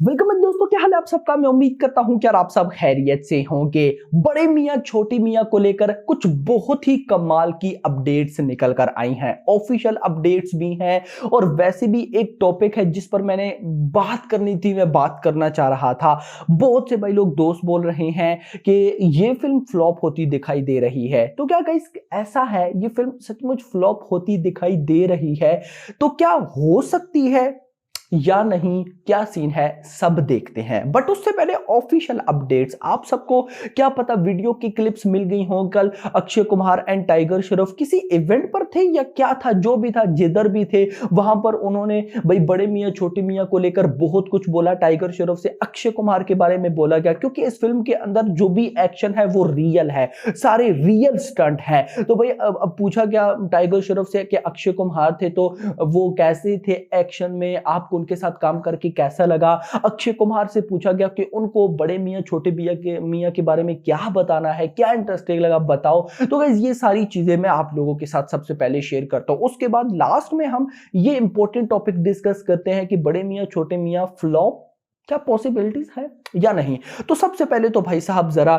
Welcome दोस्तों, क्या हाल है आप सबका। मैं उम्मीद करता हूं कि यार आप सब खैरियत से होंगे। बड़े मियां छोटी मियां को लेकर कुछ बहुत ही कमाल की अपडेट्स निकल कर आई हैं, ऑफिशियल अपडेट्स भी हैं और वैसे भी एक टॉपिक है जिस पर मैंने बात करनी थी, मैं बात करना चाह रहा था। बहुत से भाई लोग दोस्त बोल रहे हैं कि ये फिल्म फ्लॉप होती दिखाई दे रही है। तो क्या गाइस ऐसा है, ये फिल्म सचमुच फ्लॉप होती दिखाई दे रही है? तो क्या हो सकती है या नहीं, क्या सीन है, सब देखते हैं। बट उससे पहले ऑफिशियल अपडेट्स, आप सबको क्या पता वीडियो की क्लिप्स मिल गई हो। कल अक्षय कुमार एंड टाइगर श्रॉफ किसी इवेंट पर थे या क्या था, जो भी था, जिधर भी थे वहां पर उन्होंने भाई बड़े मियां छोटे मियां को लेकर बहुत कुछ बोला। टाइगर श्रॉफ से अक्षय कुमार के बारे में बोला गया क्योंकि इस फिल्म के अंदर जो भी एक्शन है वो रियल है, सारे रियल स्टंट है। तो भाई अब पूछा गया टाइगर श्रॉफ से कि अक्षय कुमार थे तो वो कैसे थे एक्शन में, आपको उनके साथ काम करके कैसा लगा। अक्षय कुमार से पूछा गया कि उनको बड़े मियां छोटे मियां के बारे में क्या बताना है, क्या इंटरेस्टिंग लगा बताओ। तो गाइस ये सारी चीजें मैं आप लोगों के साथ सबसे पहले शेयर करता हूं, उसके बाद लास्ट में हम ये इंपॉर्टेंट टॉपिक डिस्कस करते हैं कि बड़े मियां छोटे मियां फ्लॉप क्या पॉसिबिलिटीज है या नहीं। तो सबसे पहले तो भाई साहब जरा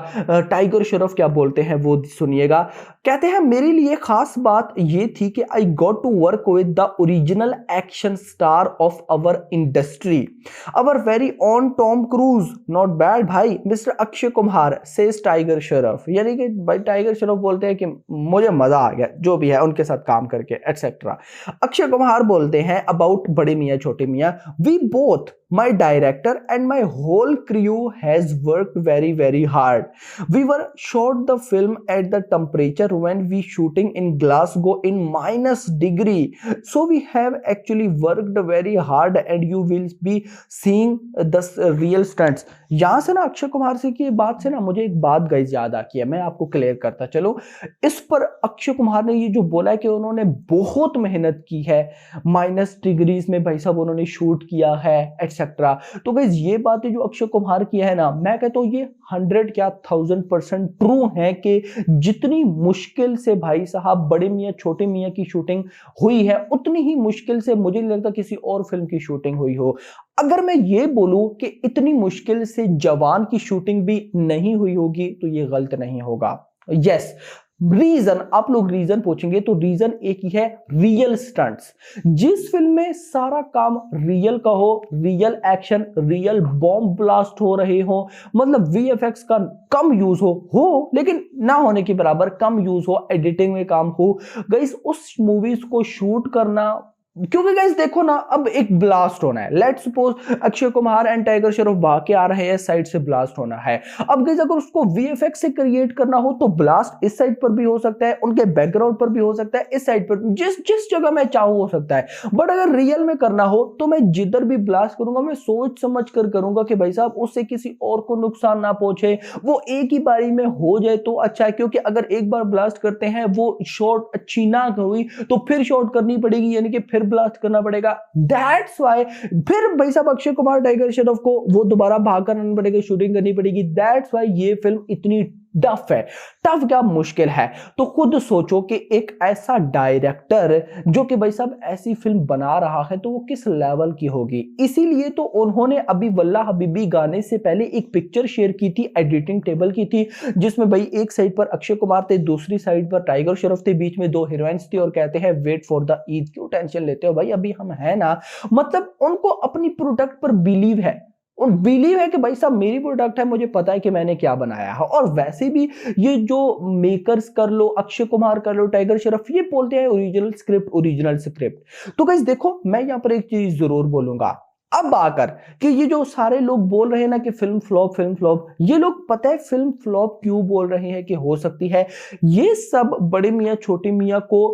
टाइगर श्रॉफ क्या बोलते हैं वो सुनिएगा। कहते हैं, मेरे लिए खास बात ये थी कि I got to work with the original action star of our industry, our very own Tom Cruise. Not bad भाई, मिस्टर अक्षय कुमार सेज टाइगर श्रॉफ। यानी कि भाई टाइगर श्रॉफ बोलते हैं कि मुझे मजा आ गया जो भी है उनके साथ काम करके एटसेट्रा। अक्षय कुमार बोलते हैं अबाउट बड़े मियां छोटे मियां, we both my director and my whole crew has worked very hard. We were shot the film at the temperature when we shooting in Glasgow in -degree, so we have actually worked very hard and you will be seeing the real stunts. यहां से ना अक्षय कुमार से की बात से ना मुझे एक बात गाइस याद आती है, मैं आपको क्लियर करता चलो। इस पर अक्षय कुमार ने ये जो बोला है कि उन्होंने बहुत मेहनत की है, -डिग्रीज में भाई साहब उन्होंने शूट किया है एक्सेट्रा। तो गाइस ये बातें जो अक्षय कुमार की है ना, मैं कहता हूं ये 100 क्या 1000% ट्रू है कि जितनी मुश्किल से भाई साहब बड़े मियां छोटे मियां की शूटिंग हुई है उतनी ही मुश्किल से मुझे नहीं लगता किसी और फिल्म की शूटिंग हुई हो। अगर मैं ये बोलूं कि इतनी मुश्किल से जवान की शूटिंग भी नहीं हुई होगी तो ये गलत नहीं होगा। यस, रीजन आप लोग रीजन पूछेंगे तो रीजन एक ही है, रियल स्टंट्स। जिस फिल्म में सारा काम रियल का हो, real action, real bomb blast हो रहे हो, मतलब वीएफएक्स का कम यूज हो लेकिन ना होने के बराबर कम यूज हो, एडिटिंग में काम हो, गाइस उस मूवीज को शूट करना। क्योंकि गाइस देखो ना, अब एक ब्लास्ट होना है, let's suppose Akshay Kumar and tiger Shroff भाग के आ रहे हैं, साइड से ब्लास्ट होना है। अब गाइस अगर उसको वीएफएक्स से क्रिएट करना हो तो ब्लास्ट इस साइड पर भी हो सकता है, उनके बैकग्राउंड पर भी हो सकता है, इस साइड पर जिस जगह मैं चाहूं हो सकता है। बट अगर रियल में करना हो तो मैं जिधर भी ब्लास्ट करूंगा मैं सोच समझ कर करूंगा कि भाई साहब उससे किसी और को नुकसान ना पहुंचे, वो एक ही बारी में हो जाए तो अच्छा है। क्योंकि अगर एक बार ब्लास्ट करते हैं वो शॉट अच्छी ना हुई तो फिर शॉट करनी पड़ेगी, यानी कि फिर ब्लास्ट करना पड़ेगा। दैट्स व्हाई फिर भाई साहब अक्षय कुमार टाइगर श्रॉफ को वो दोबारा भाग करना पड़ेगा, शूटिंग करनी पड़ेगी। दैट्स व्हाई ये फिल्म इतनी टफ है। टफ क्या मुश्किल है, तो खुद सोचो कि एक ऐसा डायरेक्टर जो कि भाई साहब ऐसी फिल्म बना रहा है तो वो किस लेवल की होगी। इसीलिए तो उन्होंने अभी वल्ला हबीबी गाने से पहले एक पिक्चर शेयर की थी, एडिटिंग टेबल की थी, जिसमें भाई एक साइड पर अक्षय कुमार थे, दूसरी साइड पर टाइगर श्रॉफ थे, बीच में दो हीरोइंस थी और कहते हैं वेट फॉर द ईद। क्यों टेंशन लेते हो भाई, अभी हम है ना। मतलब उनको अपनी प्रोडक्ट पर बिलीव है, और बिलीव है कि भाई साहब मेरी प्रोडक्ट है, मुझे पता है कि मैंने क्या बनाया है। और वैसे भी ये जो मेकर्स कर लो, अक्षय कुमार कर लो, टाइगर श्रॉफ, ये बोलते हैं ओरिजिनल स्क्रिप्ट ओरिजिनल स्क्रिप्ट। तो गाइस देखो मैं यहां पर एक चीज जरूर बोलूंगा अब आकर कि ये जो सारे लोग बोल रहे हैं ना कि फिल्म फ्लॉप, ये लोग पता है फिल्म फ्लॉप क्यों बोल रहे हैं कि हो सकती है। ये सब बड़े मियां छोटे मियां को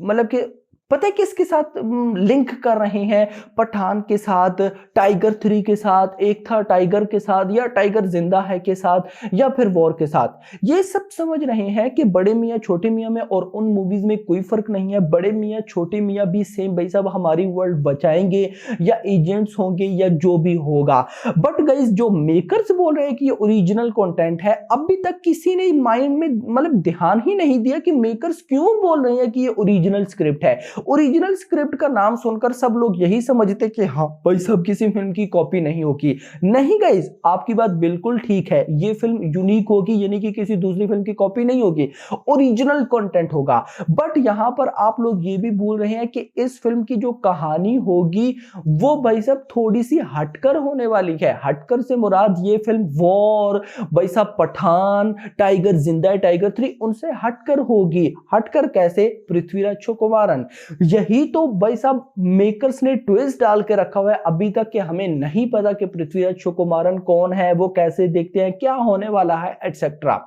मतलब कि पता है किसके साथ लिंक कर रहे हैं, पठान के साथ, टाइगर 3 के साथ, एक था टाइगर के साथ, या टाइगर जिंदा है के साथ, या फिर वॉर के साथ। ये सब समझ रहे हैं कि बड़े मियां छोटे मियां में और उन मूवीज में कोई फर्क नहीं है। बड़े मियां छोटे मियां भी सेम भाई साहब हमारी वर्ल्ड बचाएंगे या एजेंट्स होंगे या जो भी होगा। बट गाइस जो मेकर्स बोल रहे हैं कि ये ओरिजिनल कंटेंट है, अभी तक किसी ने माइंड में मतलब ध्यान ही नहीं दिया कि मेकर्स क्यों बोल रहे हैं कि ये ओरिजिनल स्क्रिप्ट है। ओरिजिनल स्क्रिप्ट का नाम सुनकर सब लोग यही समझते कि हाँ भाई सब किसी फिल्म की कॉपी नहीं होगी। नहीं गाइस, आपकी बात बिल्कुल ठीक है, ये फिल्म यूनिक होगी, यानी कि किसी दूसरी फिल्म की कॉपी नहीं होगी, ओरिजिनल कंटेंट होगा। बट यहां पर आप लोग ये भी भूल रहे हैं कि इस फिल्म की जो कहानी होगी वो भाई साहब थोड़ी सी हटकर होने वाली है। हटकर से मुराद ये फिल्म वॉर, भाई साहब पठान, टाइगर जिंदा है, टाइगर 3 उनसे हटकर होगी। हटकर कैसे? पृथ्वीराज सुकुमारन। यही तो भाई साहब मेकर्स ने ट्विस्ट डाल के रखा हुआ है अभी तक कि हमें नहीं पता कि पृथ्वीराज सुकुमारन कौन है, वो कैसे देखते हैं, क्या होने वाला है, एटसेट्रा।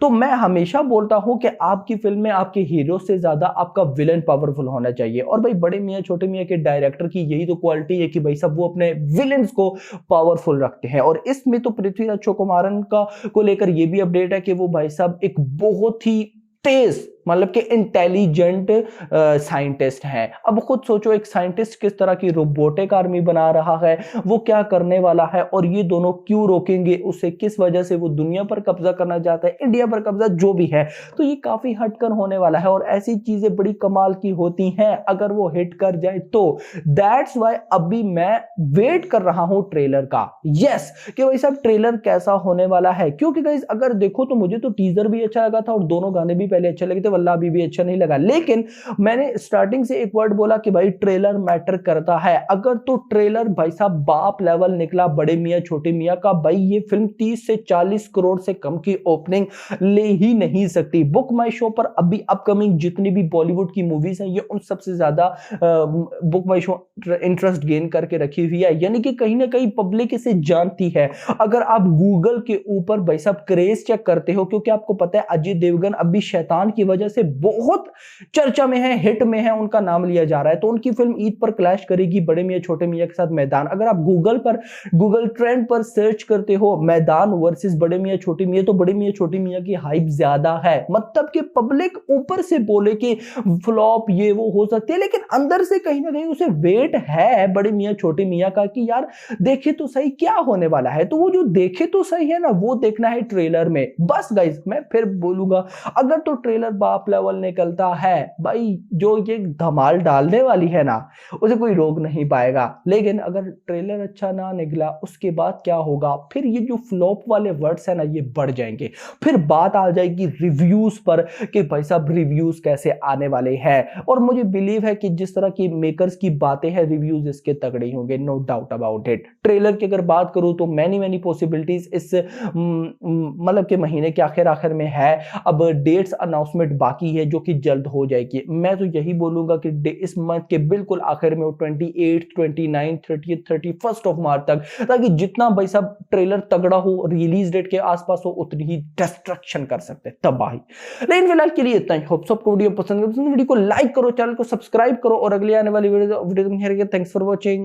तो मैं हमेशा बोलता हूं कि आपकी फिल्म में आपके हीरो से ज्यादा आपका विलेन पावरफुल होना चाहिए। और भाई बड़े मियां छोटे मियां के डायरेक्टर की यही तो क्वालिटी है कि भाई सब वो अपने विलेन्स को पावरफुल रखते हैं। और इसमें तो पृथ्वीराज सुकुमारन का को लेकर ये भी अपडेट है कि वो भाई साहब एक बहुत ही तेज मतलब कि इंटेलिजेंट साइंटिस्ट हैं। अब खुद सोचो एक साइंटिस्ट किस तरह की रोबोटिक आर्मी बना रहा है, वो क्या करने वाला है और ये दोनों क्यों रोकेंगे उसे, किस वजह से वो दुनिया पर कब्जा करना चाहता है, इंडिया पर कब्जा, जो भी है। तो ये काफी हटकर होने वाला है और ऐसी चीजें बड़ी कमाल की होती हैं अगर वो हिट कर जाए तो। दैट्स वाई अभी मैं वेट कर रहा हूं ट्रेलर का। यस कि भाई साहब ट्रेलर कैसा होने वाला है, क्योंकि गाइस अगर देखो तो मुझे तो टीजर भी अच्छा लगा था और दोनों गाने भी पहले अच्छे लगे थे, वल्लाह अभी भी अच्छा नहीं लगा। लेकिन मैंने स्टार्टिंग से एक वर्ड बोला कि भाई ट्रेलर मैटर करता है। अगर तो ट्रेलर भाई साहब बाप लेवल निकला बड़े मियां छोटे मियां का, भाई ये फिल्म 30 से 40 करोड़ से कम की ओपनिंग ले ही नहीं सकती। बुक माई शो पर अभी अपकमिंग जितनी भी बॉलीवुड की मूवीज हैं ये उन सबसे ज्यादा बुक माई शो इंटरेस्ट गेन करके रखी हुई है, यानी कि कहीं ना कहीं पब्लिक इसे जानती है। अगर आप गूगल के ऊपर भाई साहब क्रेज चेक करते हो, क्योंकि आपको पता है अजय देवगन अभी शैतान की वजह से बहुत चर्चा में है, हिट में है, उनका नाम लिया जा रहा है, तो उनकी फिल्म ईद पर क्लैश करेगी बड़े मियां छोटे मियां के साथ मैदान। अगर आप गूगल ट्रेंड पर सर्च करते हो मैदान वर्सेस बड़े मियां छोटे मियां, तो बड़े मियां छोटे मियां की हाइप ज्यादा है। मतलब कि पब्लिक ऊपर से बोले कि फ्लॉप ये वो हो सकती है, लेकिन अंदर से कहीं ना कहीं उसे वेट है बड़े मियां छोटे मियां का कि यार देखे तो सही क्या होने वाला है। तो वो जो देखे तो सही है ना, वो देखना है ट्रेलर में। बस गाइस मैं फिर बोलूंगा, अगर तो ट्रेलर बाप लेवल निकलता है भाई, जो ये धमाल डालने वाली है ना उसे कोई रोक नहीं पाएगा। लेकिन अगर ट्रेलर अच्छा ना निकला उसके बाद क्या होगा, फिर ये जो फ्लॉप वाले वर्ड्स है ना ये बढ़ जाएंगे। फिर बात आ जाएगी रिव्यूज पर कि भाई साहब रिव्यूज कैसे आने वाले हैं। और मुझे बिलीव है कि जिस तरह की मेकर्स की बातें हैं रिव्यूज इसके तगड़े होंगे, no doubt about it. Trailer की अगर बात करूं तो मैनी पॉसिबिलिटीज इस मतलब के महीने के आखिर में है। अब डेट्स अनाउंसमेंट बाकी है जो कि जल्द हो जाएगी। मैं तो यही बोलूंगा कि इस मंथ के बिल्कुल आखिर में 28, 29, 30, 31 ऑफ मार्च तक, ताकि जितना भाई साहब ट्रेलर तगड़ा हो रिलीज डेट के आसपास हो उतनी ही डिस्ट्रक्शन कर सकते हैं, तबाही। लेकिन फिलहाल के लिए इतना ही। होप सबको वीडियो पसंद है, वीडियो को लाइक करो, चैनल को सब्सक्राइब करो और अगली आने वाली वीडियो थैंक्स फॉर वॉचिंग।